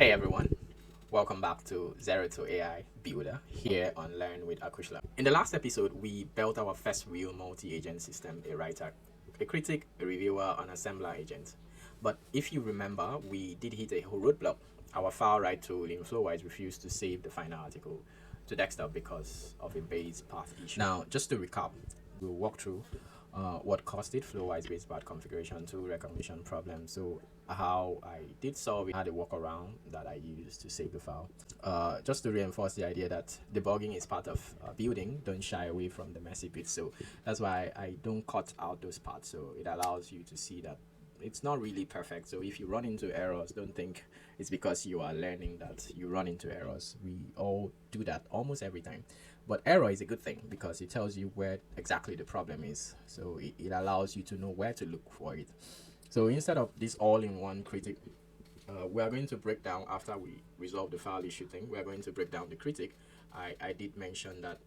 Hey everyone, welcome back to Zero to AI Builder here on Learn with Acushla. In the last episode, we built our first real multi-agent system, a writer, a critic, a reviewer, an assembler agent. But if you remember, we did hit a roadblock. Our file write tool in Flowise refused to save the final article to desktop because of a base path issue. Now, just to recap, we'll walk through what caused it, Flowise base path configuration, tool recognition problem. So how I did solve it, had a workaround that I used to save the file. Just to reinforce the idea that debugging is part of building, don't shy away from the messy bits. So that's why I don't cut out those parts. So it allows you to see that it's not really perfect. So if you run into errors, don't think it's because you are learning that you run into errors. We all do that almost every time. But error is a good thing because it tells you where exactly the problem is. So it allows you to know where to look for it. So instead of this all-in-one critic, we are going to break down, after we resolve the file issue thing, we are going to break down the critic. I did mention that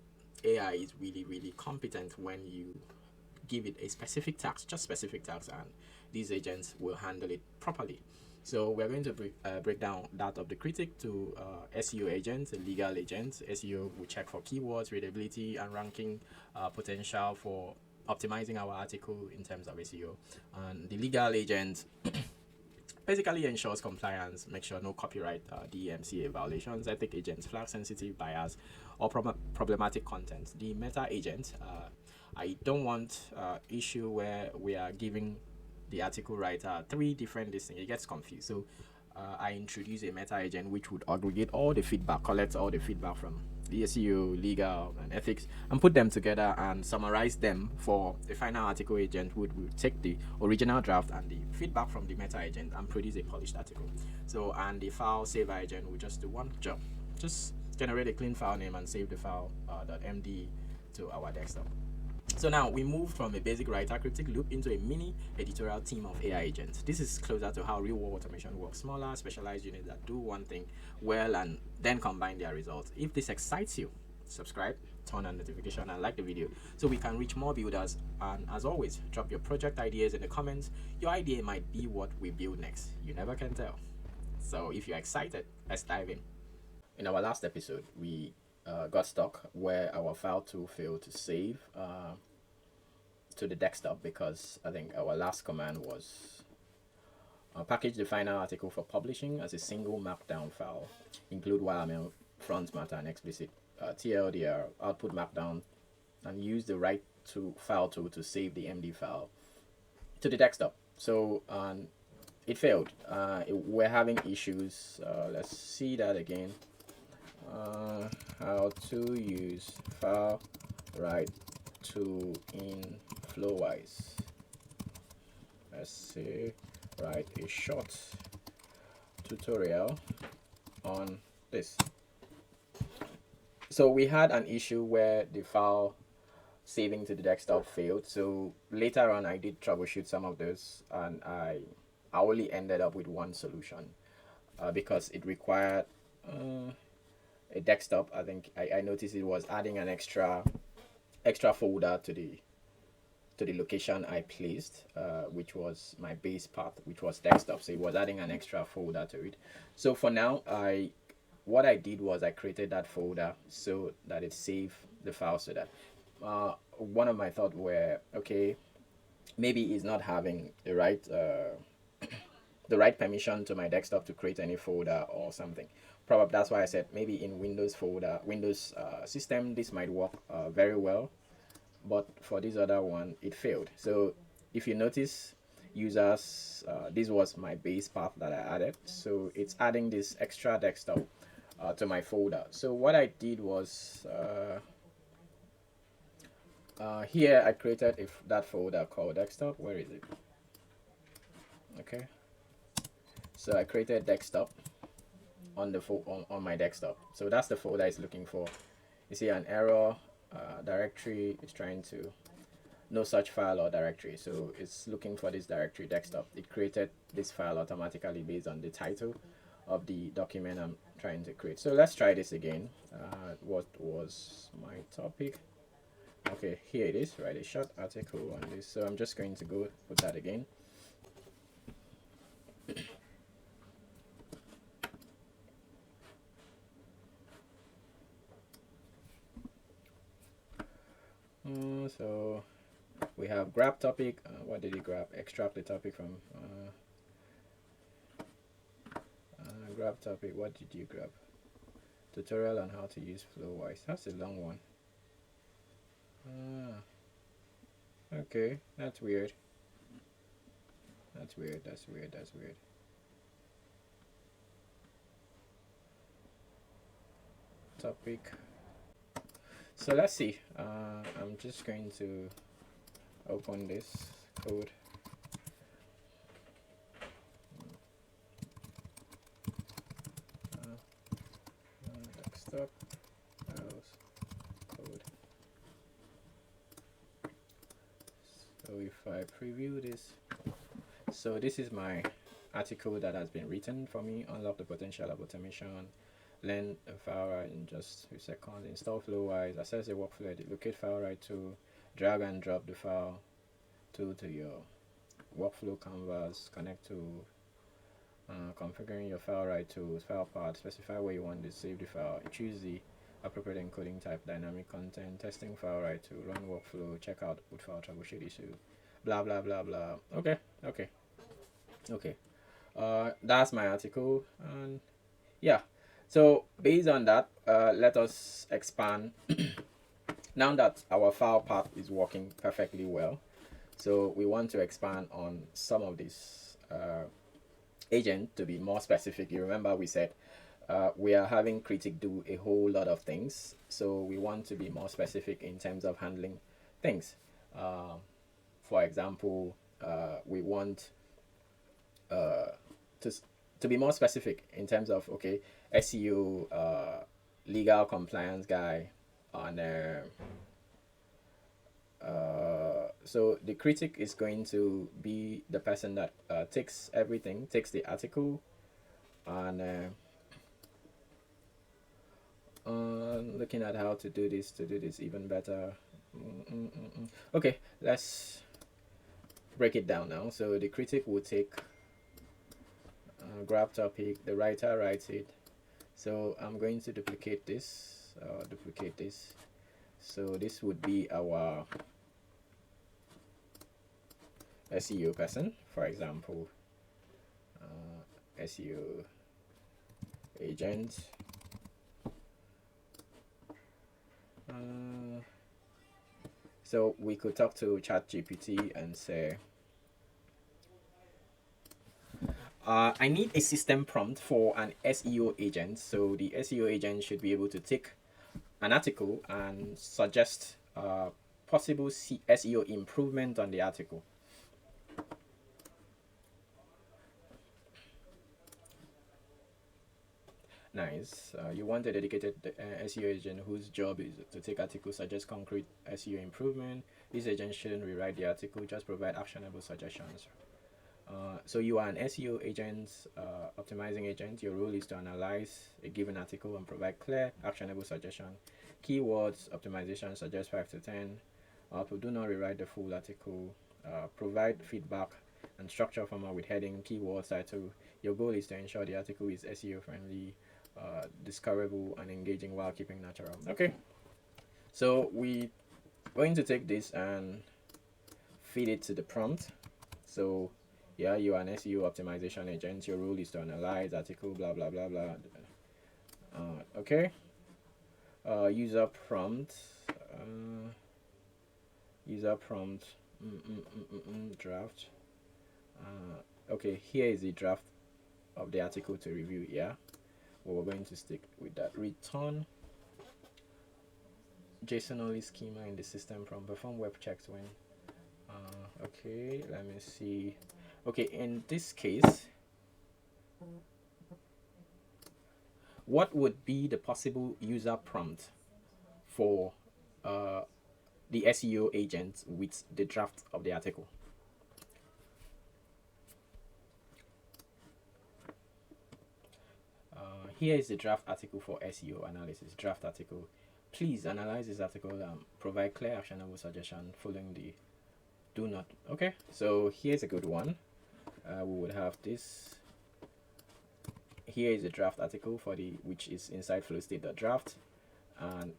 AI is really competent when you give it a specific task, just specific tasks, and these agents will handle it properly. So we're going to break down that of the critic to SEO agent, a legal agent. SEO will check for keywords, readability, and ranking potential for optimizing our article in terms of SEO. And the legal agent basically ensures compliance, make sure no copyright, DMCA violations, ethic agents, flag sensitive bias, or problematic content. The meta agent, I don't want issue where we are giving the article writer three different listings. It gets confused. So I introduce a meta agent which would aggregate all the feedback, collect all the feedback from the SEO, legal, and ethics, and put them together and summarize them for the final article agent, who would take the original draft and the feedback from the meta agent and produce a polished article. So, and the file save agent will just do one job, just generate a clean file name and save the file .md to our desktop. So now we move from a basic writer critic loop into a mini editorial team of AI agents. This is closer to how real-world automation works. Smaller, specialized units that do one thing well and then combine their results. If this excites you, subscribe, turn on notification, and like the video so we can reach more builders. And as always, drop your project ideas in the comments. Your idea might be what we build next. You never can tell. So if you're excited, let's dive in. In our last episode, we got stuck where our file tool failed to save to the desktop because I think our last command was package the final article for publishing as a single markdown file, include YAML, front matter, and explicit TLDR, output markdown, and use the write to file tool to save the MD file to the desktop. So it failed. We're having issues. Let's see that again. How to use file write tool in Flowise. Let's see, write a short tutorial on this. So we had an issue where the file saving to the desktop failed. So later on I did troubleshoot some of this, and I only ended up with one solution because it required a desktop. I think I noticed it was adding an extra folder to the location I placed, which was my base path, which was desktop. So it was adding an extra folder to it. So for now, what I did was I created that folder so that it saved the file. So that one of my thoughts were, okay, maybe it's not having the right permission to my desktop to create any folder or something. Probably that's why I said maybe in Windows system this might work very well, but for this other one it failed. So if you notice, users, this was my base path that I added, so it's adding this extra desktop to my folder. So what I did was here I created that folder called desktop. Where is it? Okay, so I created desktop on the on my desktop. So that's the folder it's looking for. You see an error directory is trying to no such file or directory, so it's looking for this directory desktop. It created this file automatically based on the title of the document I'm trying to create. So let's try this again. What was my topic? Okay, here it is. Write a short article on this. So I'm just going to go put that again. So we have grab topic. What did he grab? Extract the topic from grab topic. What did you grab? Tutorial on how to use Flowise. That's a long one. Okay, that's weird. That's weird. Topic. So let's see. I'm just going to open this code. Desktop code. So if I preview this, so this is my article that has been written for me. Unlock the potential of automation. Learn a file right in just 2 seconds. Install Flowise. Access the workflow. Locate file right to. Drag and drop the file to your workflow canvas. Connect to configuring your file right to file path. Specify where you want to save the file. Choose the appropriate encoding type. Dynamic content. Testing file right to. Run workflow. Check out output file. Troubleshoot issue. Blah blah blah blah. Okay. That's my article, and yeah. So based on that, let us expand. Now that our file path is working perfectly well, so we want to expand on some of these agent to be more specific. You remember we said we are having critic do a whole lot of things, so we want to be more specific in terms of handling things. For example, we want to be more specific in terms of, okay, SEO legal compliance guy on so the critic is going to be the person that takes everything, takes the article, and looking at how to do this even better. Okay, let's break it down now. So the critic will take grab topic, the writer writes it. So I'm going to duplicate this. So this would be our SEO person, for example, SEO agent. So we could talk to ChatGPT and say, I need a system prompt for an SEO agent. So the SEO agent should be able to take an article and suggest possible SEO improvement on the article. Nice. You want a dedicated SEO agent whose job is to take articles, suggest concrete SEO improvement. This agent shouldn't rewrite the article, just provide actionable suggestions. So you are an SEO agent, optimizing agent. Your role is to analyze a given article and provide clear, actionable suggestion. Keywords optimization, suggest 5 to 10. Output: do not rewrite the full article. Provide feedback and structure format with heading, keywords, title. Your goal is to ensure the article is SEO friendly, discoverable, and engaging while keeping natural. Okay, so we're going to take this and feed it to the prompt. So yeah, you are an SEO optimization agent. Your role is to analyze article, blah blah blah blah. Okay. User prompt. Draft. Okay, here is the draft of the article to review. Yeah, well, we're going to stick with that. Return JSON only schema in the system from perform web checks when. Okay, let me see. Okay, in this case, what would be the possible user prompt for the SEO agent with the draft of the article? Here is the draft article for SEO analysis. Draft article. Please analyze this article and provide clear, actionable suggestion following the do not. Okay, so here's a good one. We would have this. Here is a draft article for the which is inside flowstate.draft, and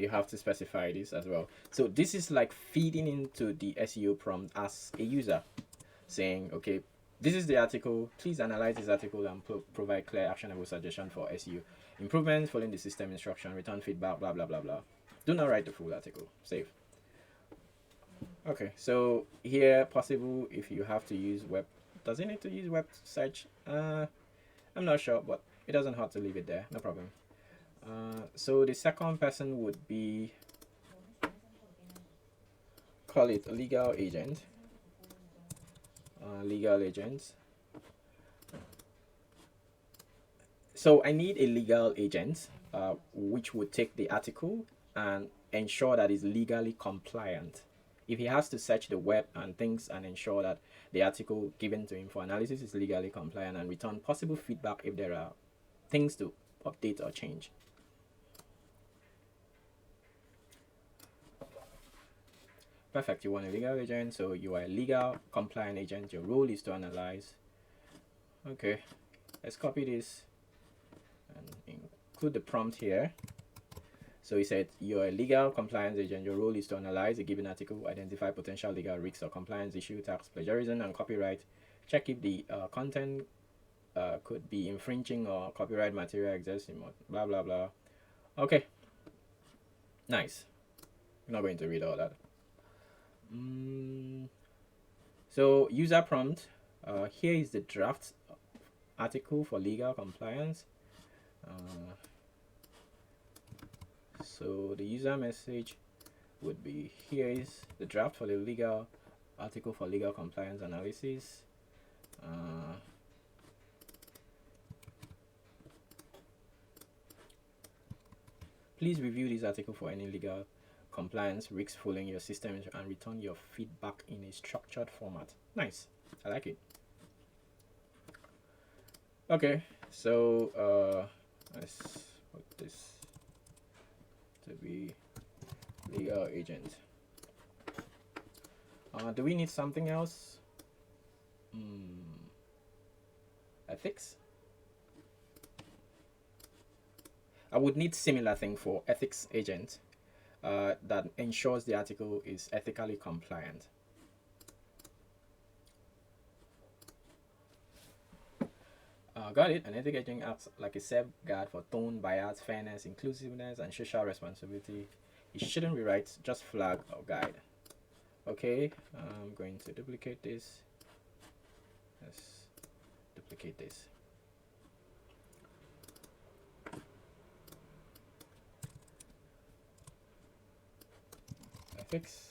you have to specify this as well. So this is like feeding into the SEO prompt as a user, saying, okay, this is the article, please analyze this article and provide clear actionable suggestion for SEO improvements following the system instruction, return feedback, blah blah blah blah. Do not write the full article. Save. Okay, so here possible if you have to use web. Does it need to use web search? I'm not sure, but it doesn't hurt to leave it there, no problem. So the second person would be, call it legal agent. Legal agent. So I need a legal agent which would take the article and ensure that it's legally compliant. If he has to search the web and things and ensure that the article given to him for analysis is legally compliant, and return possible feedback if there are things to update or change. Perfect. You want a legal agent, so you are a legal compliant agent. Your role is to analyze. Okay, let's copy this and include the prompt here. So he said you're a legal compliance agent. Your role is to analyze a given article, identify potential legal risks or compliance issue, tax, plagiarism, and copyright. Check if the content could be infringing or copyright material exists in blah blah blah. Okay, nice. I'm not going to read all that. So user prompt. Here is the draft article for legal compliance. So the user message would be, here is the draft for the legal article for legal compliance analysis. Please review this article for any legal compliance risks following your system and return your feedback in a structured format. Nice, I like it. Okay, so let's put this to be legal agent. Do we need something else? Ethics. I would need similar thing for ethics agent that ensures the article is ethically compliant. Got it. An ethics agent acts like a safeguard for tone, bias, fairness, inclusiveness, and social responsibility. It shouldn't rewrite, just flag or guide. Okay, I'm going to duplicate this. Let's duplicate this. Ethics.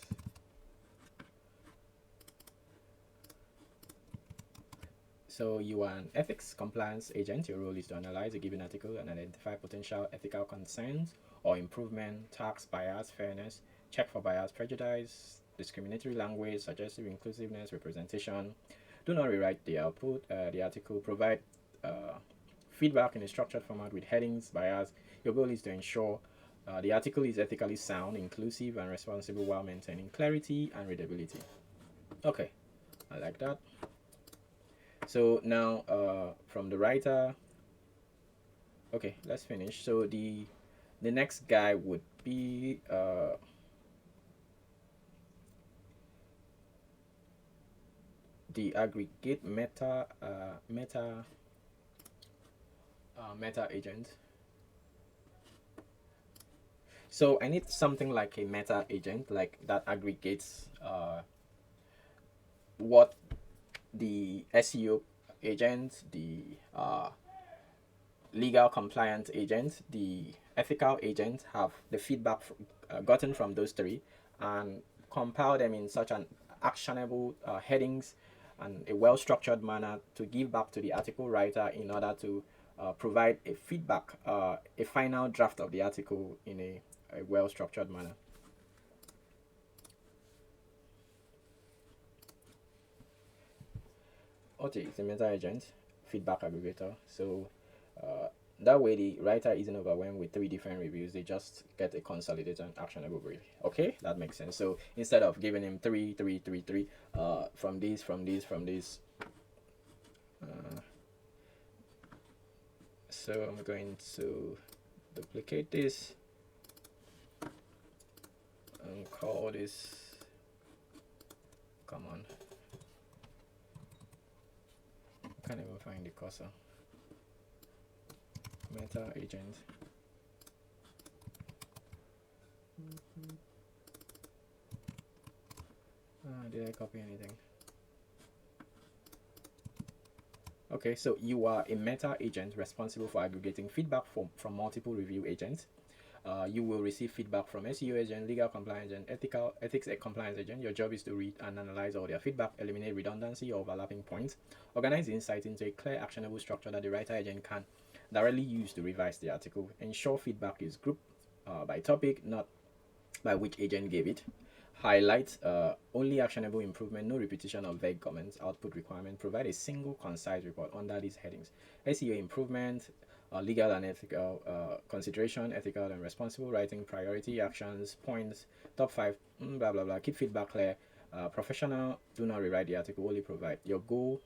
So you are an ethics compliance agent. Your role is to analyze a given article and identify potential ethical concerns or improvement, tax, bias, fairness, check for bias, prejudice, discriminatory language, suggestive inclusiveness, representation. Do not rewrite the output, the article. Provide feedback in a structured format with headings, bias. Your goal is to ensure the article is ethically sound, inclusive, and responsible while maintaining clarity and readability. Okay, I like that. So now from the writer, okay, let's finish. So the next guy would be the aggregate meta agent. So I need something like a meta agent, like that aggregates what the SEO agent, the legal compliance agent, the ethical agent have the feedback gotten from those three, and compile them in such an actionable headings and a well-structured manner to give back to the article writer in order to provide a feedback, a final draft of the article in a well-structured manner. Okay, it's a meta agent, feedback aggregator. So that way the writer isn't overwhelmed with 3 different reviews. They just get a consolidated and actionable brief. Okay, that makes sense. So instead of giving him 3 from this, so I'm going to duplicate this. and call this, come on, I can't even find the cursor. Meta agent. Did I copy anything? Okay, so you are a meta agent responsible for aggregating feedback from multiple review agents. You will receive feedback from SEO agent, legal compliance agent, ethics and compliance agent. Your job is to read and analyze all their feedback, eliminate redundancy or overlapping points, organize the insight into a clear, actionable structure that the writer agent can directly use to revise the article. Ensure feedback is grouped by topic, not by which agent gave it. Highlight only actionable improvement, no repetition of vague comments. Output requirement, provide a single concise report under these headings: SEO improvement, legal and ethical consideration, ethical and responsible writing, priority actions, points, top 5, blah blah blah. Keep feedback clear. Professional, do not rewrite the article, only provide. Your goal,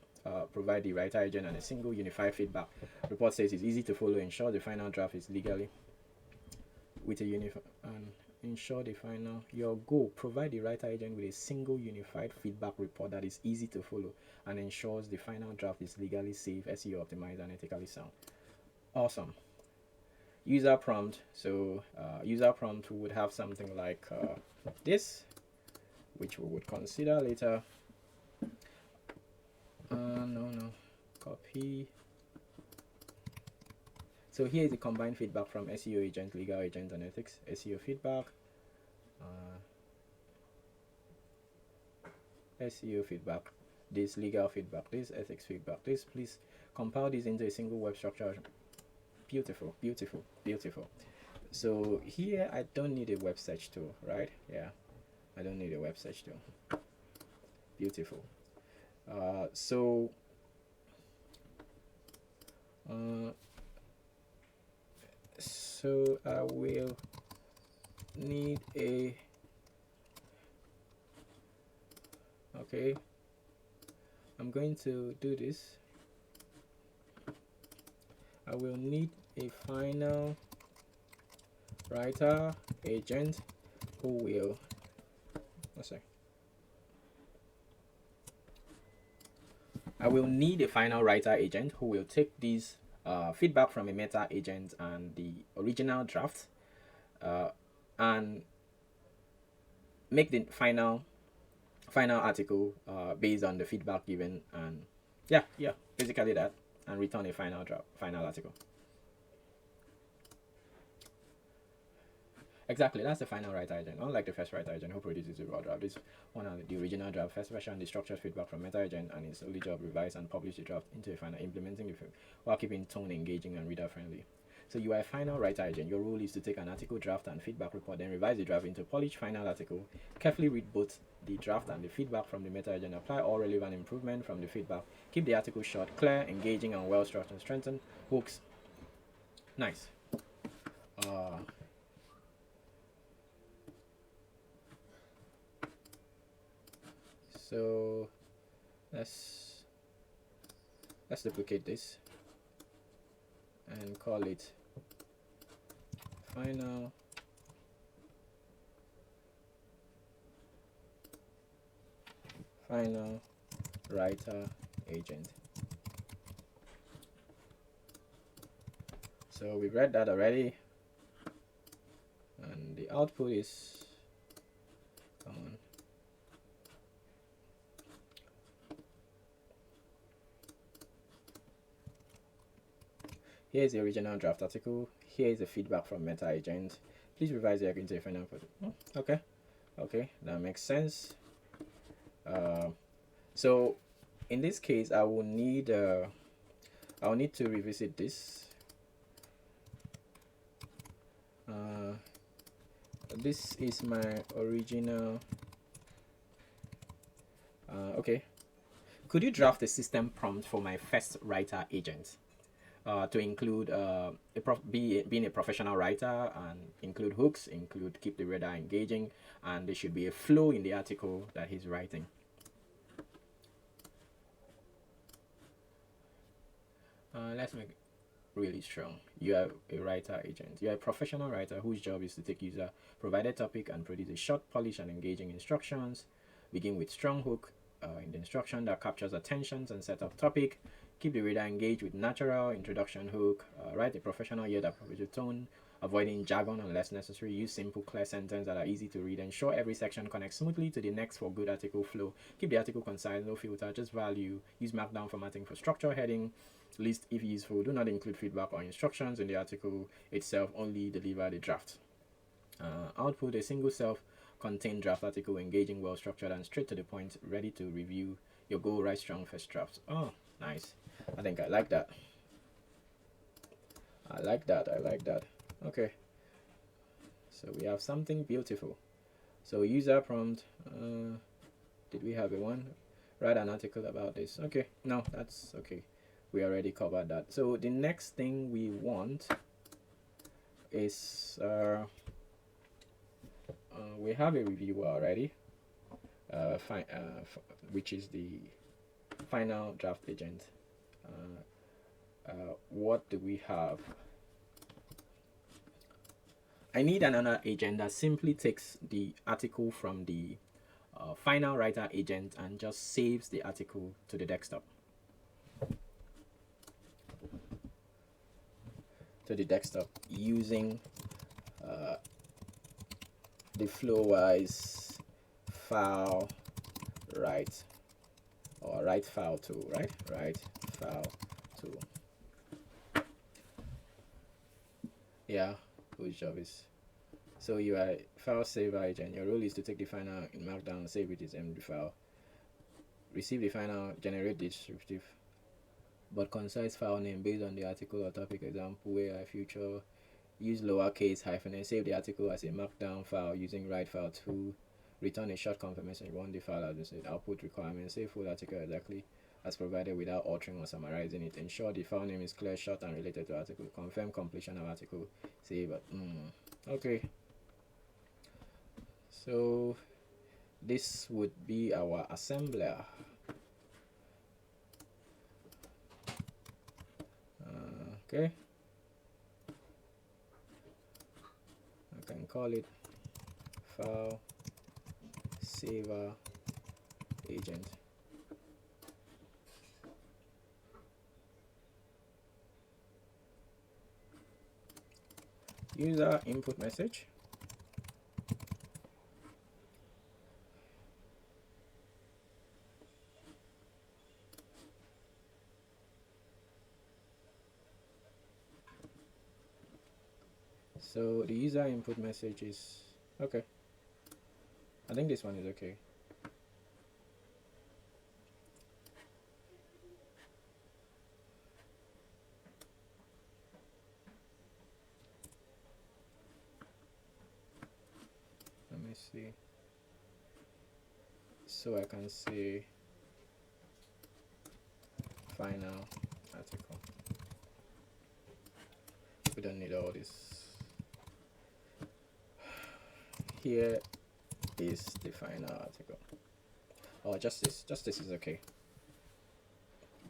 provide the writer agent and a single unified feedback report. Says it's easy to follow. Ensure the final draft is legally with a unified and ensure the final. Your goal, provide the writer agent with a single unified feedback report that is easy to follow and ensures the final draft is legally safe, SEO optimized, and ethically sound. Awesome. User prompt. So user prompt would have something like this, which we would consider later. No, copy. So here is the combined feedback from SEO agent, legal agent, and ethics. SEO feedback, SEO feedback, this legal feedback, this ethics feedback, this. Please compile this into a single web structure. Beautiful, beautiful, beautiful. So here I don't need a web search tool, right? Yeah, I don't need a web search tool. Beautiful. So I will need a, okay, I'm going to do this. I will need a final writer agent who will, I will need a final writer agent who will take these feedback from a meta agent and the original draft and make the final article based on the feedback given, and yeah, basically that, and return a final article. Exactly, that's the final writer agent. Unlike the first writer agent who produces the raw draft, this one has the original draft, first version, the structured feedback from meta agent, and its only job revise and publish the draft into a final, implementing the while keeping tone engaging and reader friendly. So you are a final writer agent. Your role is to take an article draft and feedback report, then revise the draft into a polished final article. Carefully read both the draft and the feedback from the meta agent. Apply all relevant improvement from the feedback. Keep the article short, clear, engaging, and well structured. Strengthen hooks. Nice. So let's duplicate this and call it final writer agent. So we read that already, and the output is, come on, here is the original draft article. Here is the feedback from meta agent. Please revise the into a final product. Okay, that makes sense. So in this case, I will need to revisit this. This is my original. Okay, could you draft a system prompt for my first writer agent to include being a professional writer, and include hooks, keep the reader engaging, and there should be a flow in the article that he's writing. Let's make really strong. You are a writer agent. You are a professional writer whose job is to take user provided topic and produce a short, polished, and engaging instructions. Begin with strong hook in the instruction that captures attentions and set up topic. Keep the reader engaged with natural introduction hook. Write a professional yet appropriate tone, avoiding jargon unless necessary. Use simple, clear sentences that are easy to read. Ensure every section connects smoothly to the next for good article flow. Keep the article concise, no filter, just value. Use markdown formatting for structure, heading, list if useful. Do not include feedback or instructions in the article itself, only deliver the draft. Output a single self-contained draft article, engaging, well structured, and straight to the point, ready to review your goal. Write strong first drafts. Oh, nice. I think I like that. I like that. Okay, so we have something beautiful. So user prompt, did we have a one? Write an article about this. Okay, no, that's okay. We already covered that. So the next thing we want is we have a reviewer already, which is the final draft agent. What do we have? I need another agent that simply takes the article from the final writer agent and just saves the article to the desktop. Using the Flowise file write file tool, right? Write file tool. Yeah, whose job is, so you are a file save agent. Your role is to take the final in markdown, save it as MD file, receive the final, generate the descriptive but concise file name based on the article or topic. Example where I future, use lowercase hyphen and save the article as a markdown file using write file tool. Return a short confirmation you want the file as said. Output requirements, save full article exactly as provided without altering or summarizing it. Ensure the file name is clear, short, and related to article. Confirm completion of article. Save it. Okay. So this would be our assembler. Okay. I can call it file saver agent. User input message. So the user input message is okay. I think this one is okay. Let me see. So I can say final article. We don't need all this. Here is the final article. Oh, just this is okay.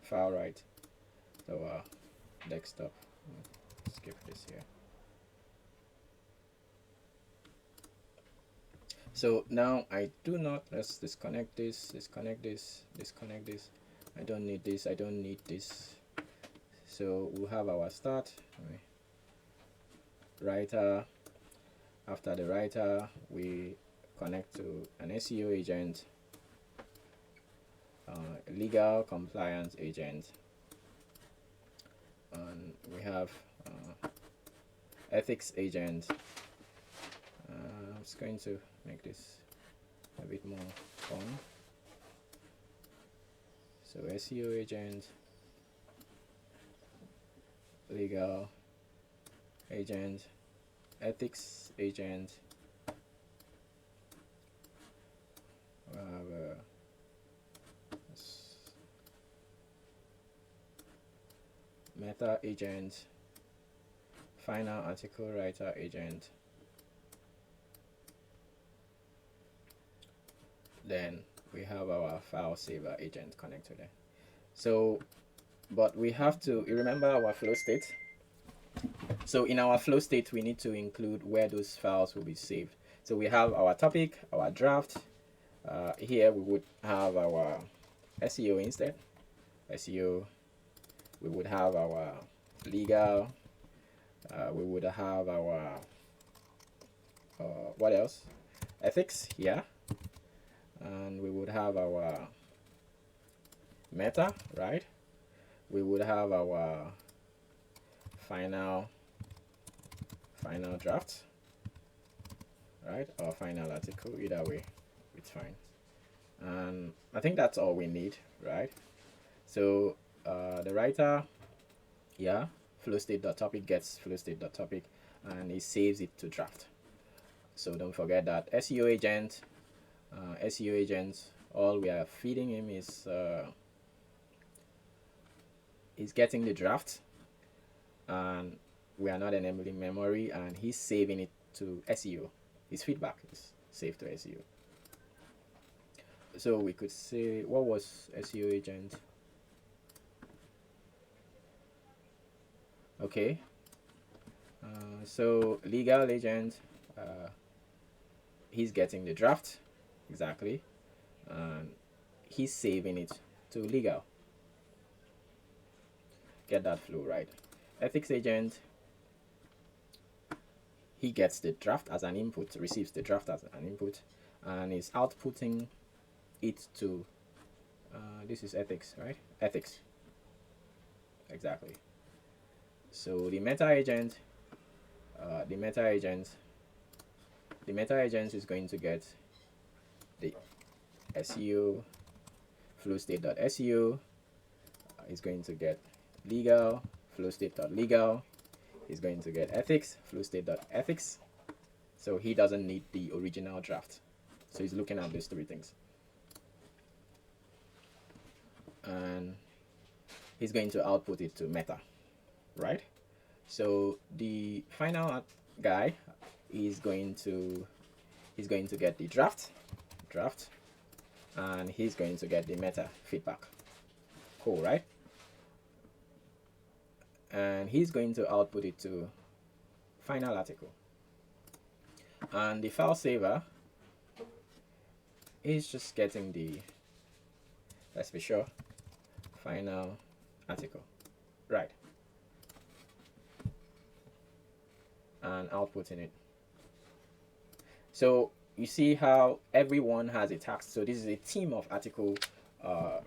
File right. So desktop. Skip this here. So now I do not, let's disconnect this. I don't need this. So we'll have our start. Writer. After the writer, we connect to an SEO agent, legal compliance agent, and we have ethics agent. I'm just going to make this a bit more fun. So SEO agent, legal agent, ethics agent, we have meta agent, final article writer agent, then we have our file saver agent connected there. So but we have to remember our flow state. So in our flow state, we need to include where those files will be saved. So we have our topic, our draft. Here we would have our SEO instead. SEO. We would have our legal. We would have our what else? Ethics here, and we would have our meta, right? We would have our final draft, right, or final article. Either way, it's fine. And I think that's all we need, right? So the writer, yeah, flowstate.topic gets flowstate.topic, and it saves it to draft. So don't forget that SEO agent, all we are feeding him is getting the draft, and we are not enabling memory, and he's saving it to SEO. His feedback is saved to SEO. So we could say, what was SEO agent? Okay. So legal agent, he's getting the draft, exactly, and he's saving it to legal. Get that flow right. Ethics agent, he gets the draft as an input, receives the draft as an input, and is outputting it to this is ethics, right? Ethics, exactly. So the meta agent is going to get the SEO flowstate.seo, is going to get legal flowstate.legal, is going to get ethics flowstate.ethics. So he doesn't need the original draft, so he's looking at these three things, and he's going to output it to meta, right? So the final guy is going to get the draft, and he's going to get the meta feedback. Cool, right? And he's going to output it to final article. And the file saver is just getting the, let's be sure, final article, right, and outputting it. So you see how everyone has a task. So this is a team of article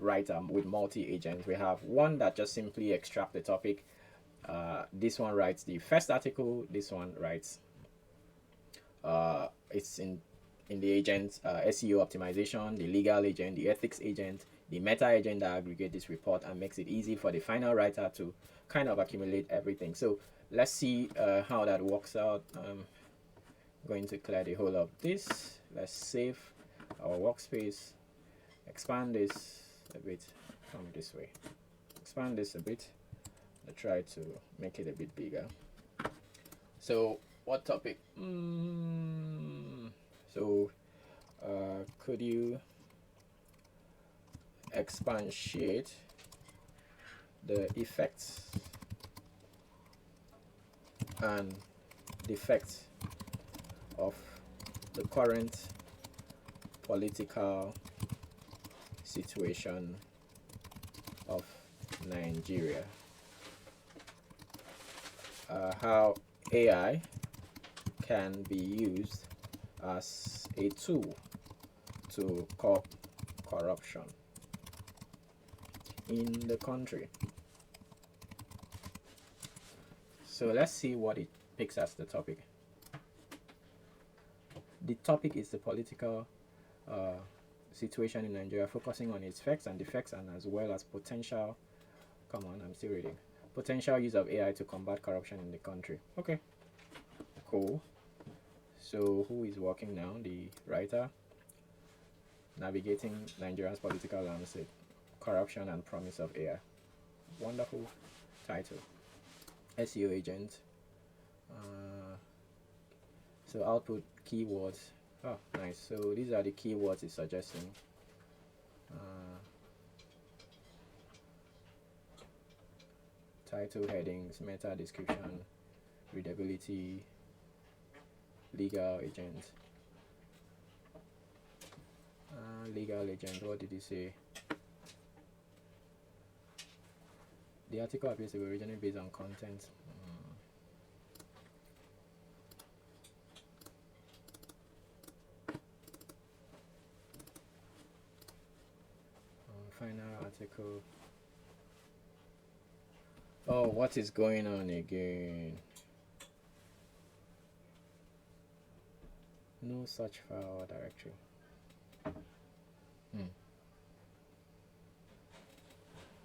writer with multi-agents. We have one that just simply extract the topic. This one writes the first article. This one writes it's in the agent SEO optimization, the legal agent, the ethics agent, the meta agent that aggregate this report and makes it easy for the final writer to kind of accumulate everything. So let's see how that works out. I'm going to clear the whole of this. Let's save our workspace, expand this a bit, come this way, expand this a bit. I try to make it a bit bigger. So what topic? So could you expatiate the effects and defects of the current political situation of Nigeria? How AI can be used as a tool to curb corruption in the country. So let's see what it picks as the topic. The topic is the political situation in Nigeria, focusing on its effects and defects, and as well as potential, come on, I'm still reading, potential use of AI to combat corruption in the country. Okay, cool. So who is working now? The writer. Navigating Nigeria's political landscape, corruption and promise of AI. Wonderful title. SEO agent. So output keywords. Oh, nice. So these are the keywords it's suggesting. Title, headings, meta description, readability, legal agent. Legal agent, what did he say? The article appears to be originally based on content. Final article. Oh, what is going on again? No such file or directory.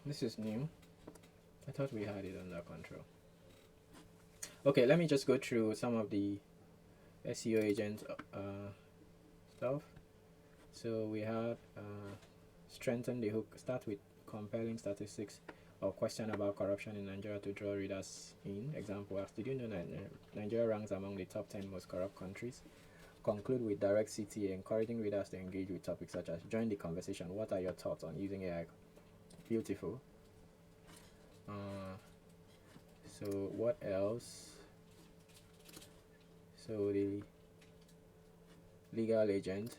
This is new. I thought we had it under control. Okay, let me just go through some of the SEO agent stuff. So we have strengthen the hook. Start with compelling statistics or question about corruption in Nigeria to draw readers in. Example, ask, did you know that Nigeria ranks among the top 10 most corrupt countries? Conclude with direct CTA, encouraging readers to engage with topics such as join the conversation. What are your thoughts on using AI? Beautiful. So what else? So the legal agent,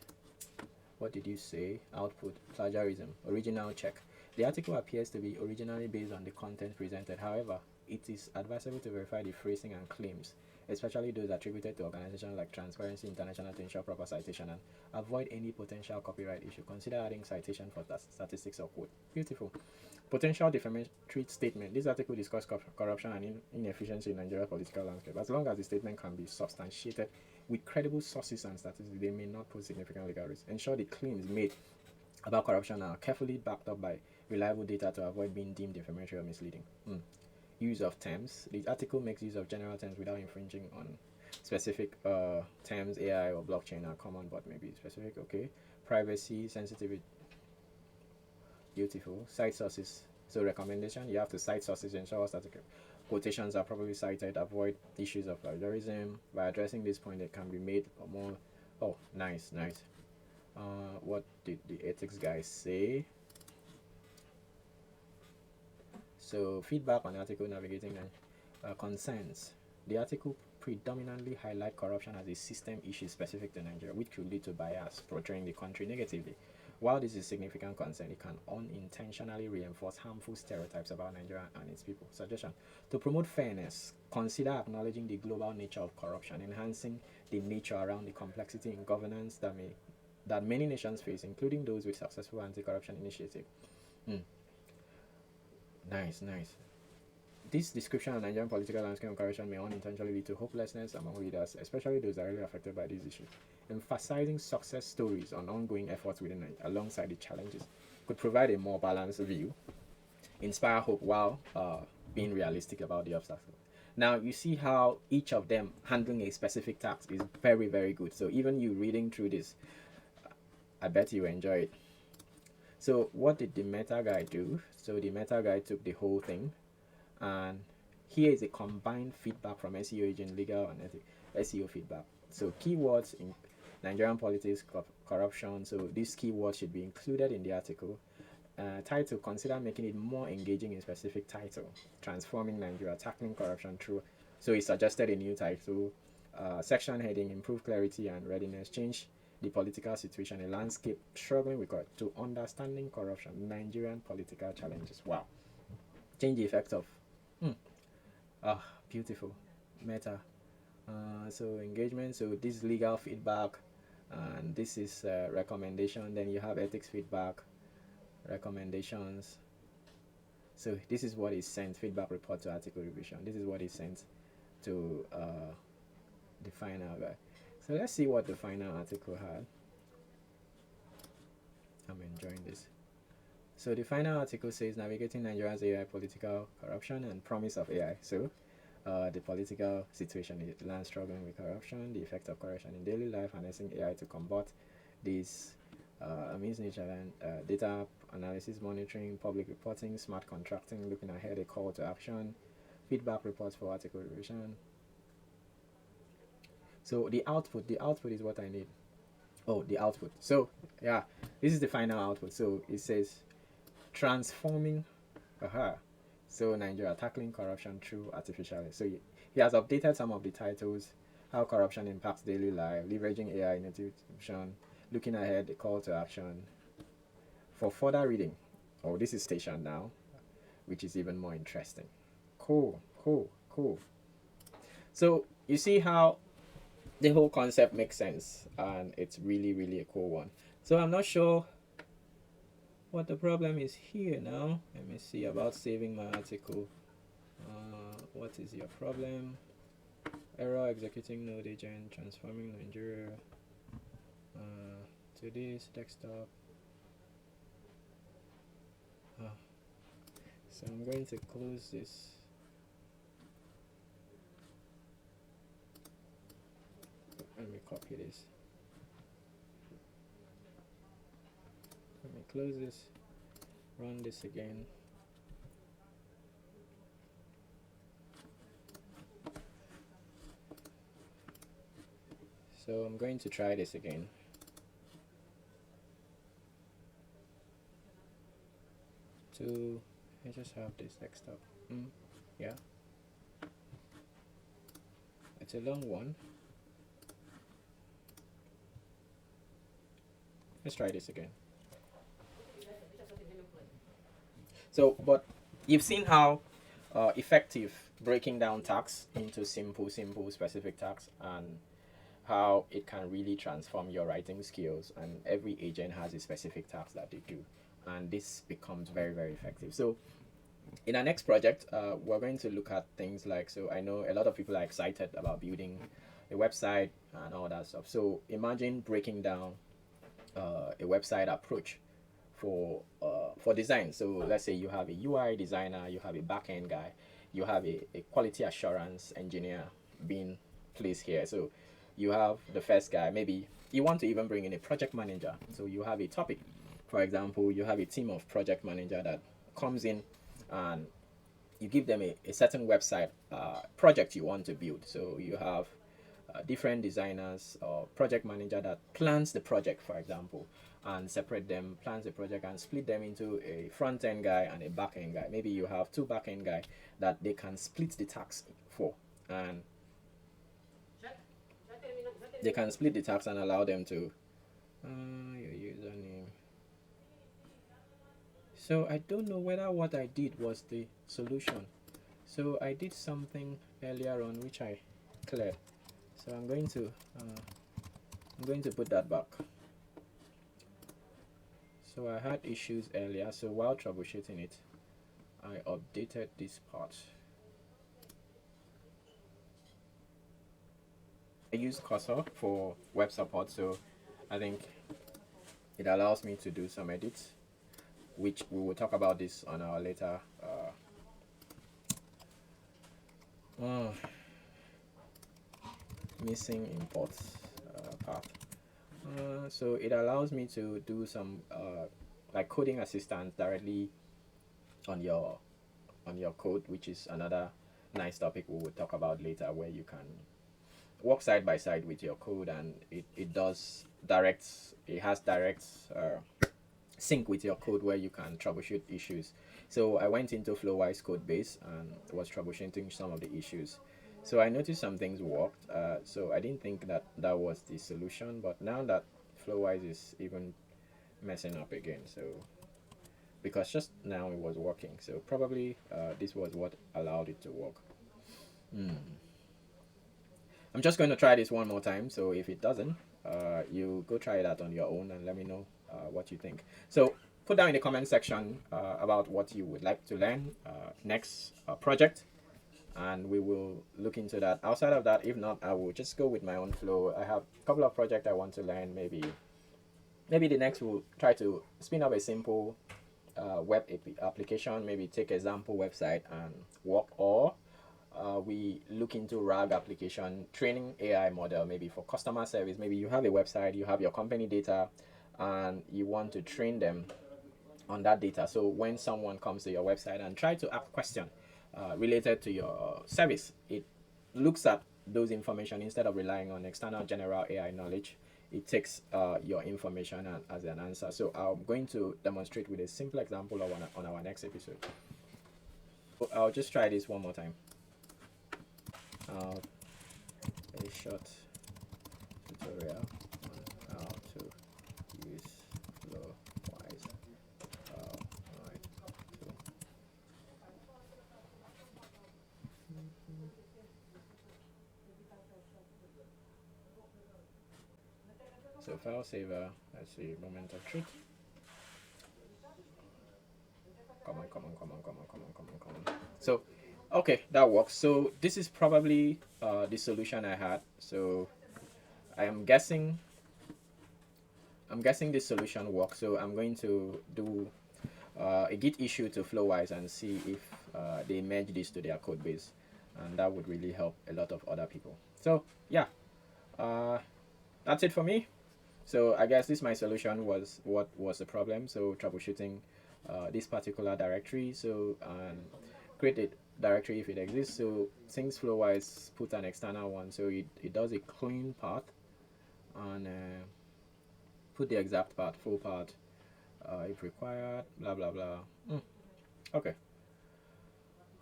what did you say? Output, plagiarism, original check. The article appears to be originally based on the content presented. However, it is advisable to verify the phrasing and claims, especially those attributed to organizations like Transparency International, to ensure proper citation and avoid any potential copyright issue. Consider adding citation for statistics or quote. Beautiful. Potential defamatory statement. This article discusses corruption and inefficiency in Nigeria's political landscape. As long as the statement can be substantiated with credible sources and statistics, they may not pose significant legal risk. Ensure the claims made about corruption are carefully backed up by reliable data to avoid being deemed defamatory or misleading. Use of terms. The article makes use of general terms without infringing on specific terms. AI or blockchain are common, but maybe specific. Okay. Privacy, sensitivity. Beautiful. Cite sources. So recommendation, you have to cite sources, ensure that quotations are properly cited, avoid issues of plagiarism. By addressing this point, it can be made more. Oh, nice. What did the ethics guys say? So feedback on article navigating concerns. The article predominantly highlight corruption as a system issue specific to Nigeria, which could lead to bias, portraying the country negatively. While this is a significant concern, it can unintentionally reinforce harmful stereotypes about Nigeria and its people. Suggestion: to promote fairness, consider acknowledging the global nature of corruption, enhancing the nature around the complexity in governance that many nations face, including those with successful anti-corruption initiatives. Nice. This description of Nigerian political landscape and corruption may unintentionally lead to hopelessness among leaders, especially those directly affected by these issues. Emphasizing success stories on ongoing efforts within Nigeria alongside the challenges could provide a more balanced view, inspire hope while being realistic about the obstacles. Now, you see how each of them handling a specific task is very, very good. So even you reading through this, I bet you enjoy it. So what did the meta guy do? So the meta guy took the whole thing, and here is a combined feedback from SEO Agent, legal and SEO feedback. So keywords in Nigerian politics, corruption. So these keywords should be included in the article. Title: consider making it more engaging in specific title. Transforming Nigeria, tackling corruption through. So he suggested a new title. Section heading: improve clarity and readiness. Change the political situation, a landscape struggling with to understanding corruption, Nigerian political challenges. Wow. Change the effect of beautiful. Meta. So engagement. So this is legal feedback, and this is recommendation. Then you have ethics feedback, recommendations. So this is what is sent: feedback report to article revision. This is what is sent to the final guy. So let's see what the final article had. I'm enjoying this. So the final article says navigating Nigeria's AI political corruption and promise of AI. So the political situation is land struggling with corruption, the effect of corruption in daily life, harnessing AI to combat this means nature and data analysis, monitoring, public reporting, smart contracting, looking ahead, a call to action, feedback reports for article revision. So the output is what I need. Oh, the output. So yeah, this is the final output. So it says transforming So Nigeria tackling corruption through artificial. So he has updated some of the titles. How corruption impacts daily life, leveraging AI in education, looking ahead, the call to action. For further reading, oh, this is station now, which is even more interesting. Cool, cool, cool. So you see how the whole concept makes sense, and it's really, really a cool one. So I'm not sure what the problem is here now. Let me see about saving my article. What is your problem? Error executing node agent, transforming Nigeria to this desktop. So I'm going to close this. Let me copy this. Let me close this. Run this again. So I'm going to try this again. I just have this desktop. Yeah. It's a long one. Let's try this again. So, but you've seen how effective breaking down tasks into simple, specific tasks, and how it can really transform your writing skills. And every agent has a specific task that they do, and this becomes very, very effective. So in our next project, we're going to look at things like, so I know a lot of people are excited about building a website and all that stuff. So imagine breaking down a website approach for design. So let's say you have a UI designer, you have a backend guy, you have a quality assurance engineer being placed here. So you have the first guy, maybe you want to even bring in a project manager. So you have a topic. For example, you have a team of project manager that comes in and you give them a certain website project you want to build. So you have different designers or project manager that plans the project, for example, and separate them, plans the project and split them into a front-end guy and a back-end guy. Maybe you have two back-end guy that they can split the task for, and they can split the task and allow them to your username. So I don't know whether what I did was the solution. So I did something earlier on which I cleared. So I'm going to put that back. So I had issues earlier, so while troubleshooting it, I updated this part. I use Cursor for web support, so I think it allows me to do some edits, which we will talk about this on our later missing imports path. So it allows me to do some like coding assistance directly on your code, which is another nice topic we will talk about later, where you can work side by side with your code, and it has direct sync with your code where you can troubleshoot issues. So I went into Flowise code base and was troubleshooting some of the issues. So I noticed some things worked. So I didn't think that was the solution, but now that Flowise is even messing up again, so because just now it was working, so probably this was what allowed it to work. I'm just going to try this one more time, so if it doesn't, you go try that on your own and let me know what you think. So put down in the comment section about what you would like to learn next project, and we will look into that. Outside of that, if not, I will just go with my own flow. I have a couple of projects I want to learn. Maybe the next we'll try to spin up a simple web application, maybe take example website and work, or we look into RAG application, training AI model, maybe for customer service. Maybe you have a website, you have your company data, and you want to train them on that data. So when someone comes to your website and try to ask question related to your service, it looks at those information instead of relying on external general AI knowledge. It takes your information as an answer. So I'm going to demonstrate with a simple example on our next episode. I'll just try this one more time. A short tutorial on how to use Flowise File Save. So file saver, let's see, moment of truth. Come on. So, okay, that works. So this is probably the solution I had. So I'm guessing this solution works. So I'm going to do a git issue to Flowise and see if they merge this to their code base, and that would really help a lot of other people. So yeah, that's it for me. So I guess this my solution was what was the problem. So troubleshooting this particular directory. So create a directory if it exists. So since Flowise put an external one, so it does a clean path and put the exact path, full path if required, blah blah blah. Okay.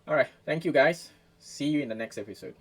All right. Thank you guys. See you in the next episode.